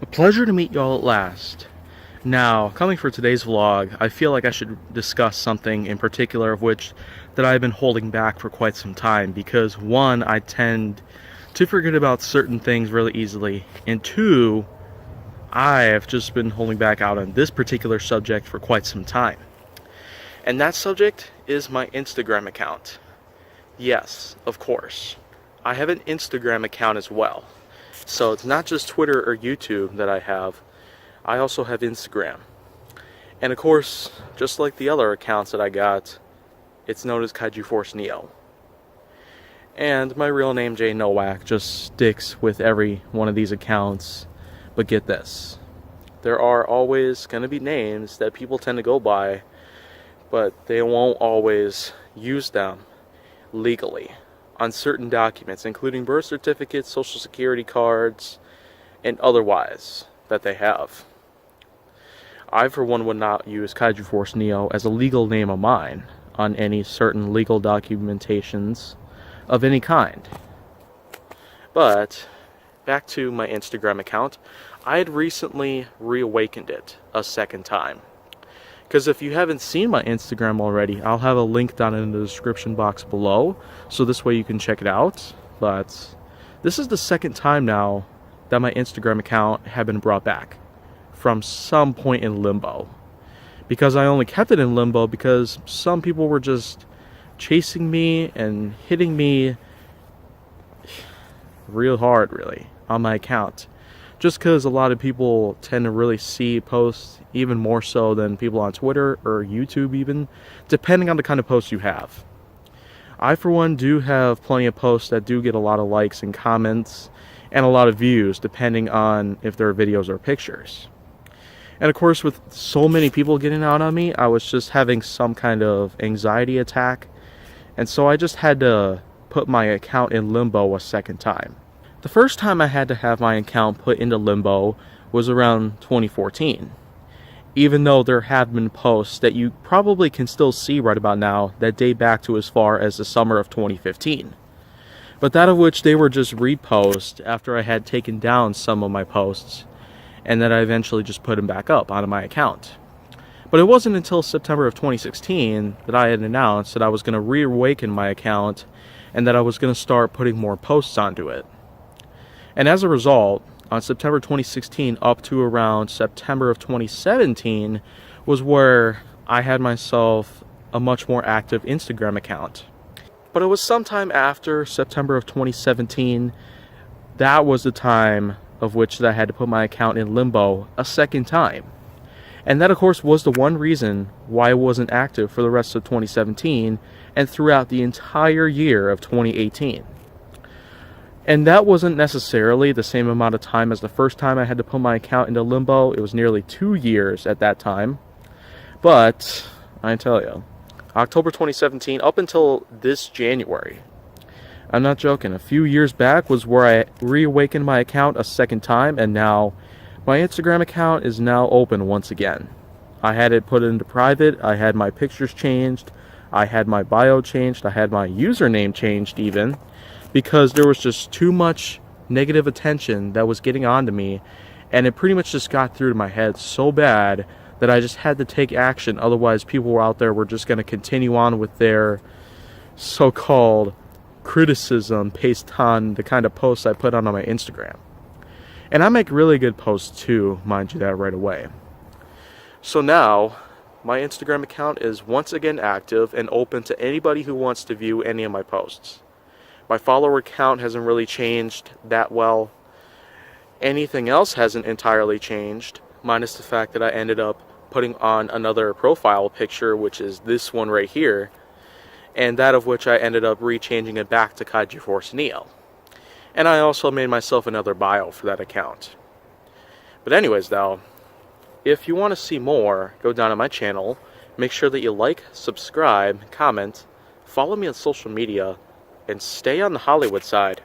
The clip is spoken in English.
A pleasure to meet y'all at last. Now, coming for today's vlog, I feel like I should discuss something in particular of which that I've been holding back for quite some time because one, I tend to forget about certain things really easily, and two, I've just been holding back out on this particular subject for quite some time. And that subject is my Instagram account. Yes, of course. I have an Instagram account as well. So it's not just Twitter or YouTube that I have. I also have Instagram. And of course, just like the other accounts that I got, it's known as Kaiju Force Neo. And my real name, Jay Nowak, just sticks with every one of these accounts. But get this. There are always going to be names that people tend to go by, but they won't always use them legally on certain documents, including birth certificates, social security cards, and otherwise that they have. I, for one, would not use Kaiju Force Neo as a legal name of mine on any certain legal documentations of any kind. But back to my Instagram account, I had recently reawakened it a second time. Because if you haven't seen my Instagram already, I'll have a link down in the description box below, so this way you can check it out. But this is the second time now that my Instagram account had been brought back from some point in limbo. Because I only kept it in limbo because some people were just chasing me and hitting me real hard, really, on my account. Just because a lot of people tend to really see posts even more so than people on Twitter or YouTube even, depending on the kind of posts you have. I, for one, do have plenty of posts that do get a lot of likes and comments and a lot of views, depending on if they're videos or pictures. And of course, with so many people getting out on me, I was just having some kind of anxiety attack, and so I just had to put my account in limbo a second time. The first time I had to have my account put into limbo was around 2014. Even though there have been posts that you probably can still see right about now that date back to as far as the summer of 2015. But that of which they were just reposts after I had taken down some of my posts, and that I eventually just put them back up onto my account. But it wasn't until September of 2016 that I had announced that I was going to reawaken my account and that I was going to start putting more posts onto it. And as a result, on September 2016 up to around September of 2017 was where I had myself a much more active Instagram account. But it was sometime after September of 2017, that was the time of which that I had to put my account in limbo a second time. And that, of course, was the one reason why I wasn't active for the rest of 2017 and throughout the entire year of 2018. And that wasn't necessarily the same amount of time as the first time I had to put my account into limbo. It was nearly 2 years at that time. But, I tell you, October 2017 up until this January, I'm not joking, a few years back was where I reawakened my account a second time, and now my Instagram account is now open once again. I had it put into private, I had my pictures changed, I had my bio changed, I had my username changed even, because there was just too much negative attention that was getting onto me, and it pretty much just got through to my head so bad that I just had to take action. Otherwise, people were out there were just going to continue on with their so-called criticism based on the kind of posts I put on my Instagram. And I make really good posts too, mind you that right away. So now, my Instagram account is once again active and open to anybody who wants to view any of my posts. My follower count hasn't really changed that well. Anything else hasn't entirely changed, minus the fact that I ended up putting on another profile picture, which is this one right here, and that of which I ended up rechanging it back to Kaiju Force Neo. And I also made myself another bio for that account. But anyways though, if you want to see more, go down to my channel, make sure that you like, subscribe, comment, follow me on social media, and stay on the Hollywood side.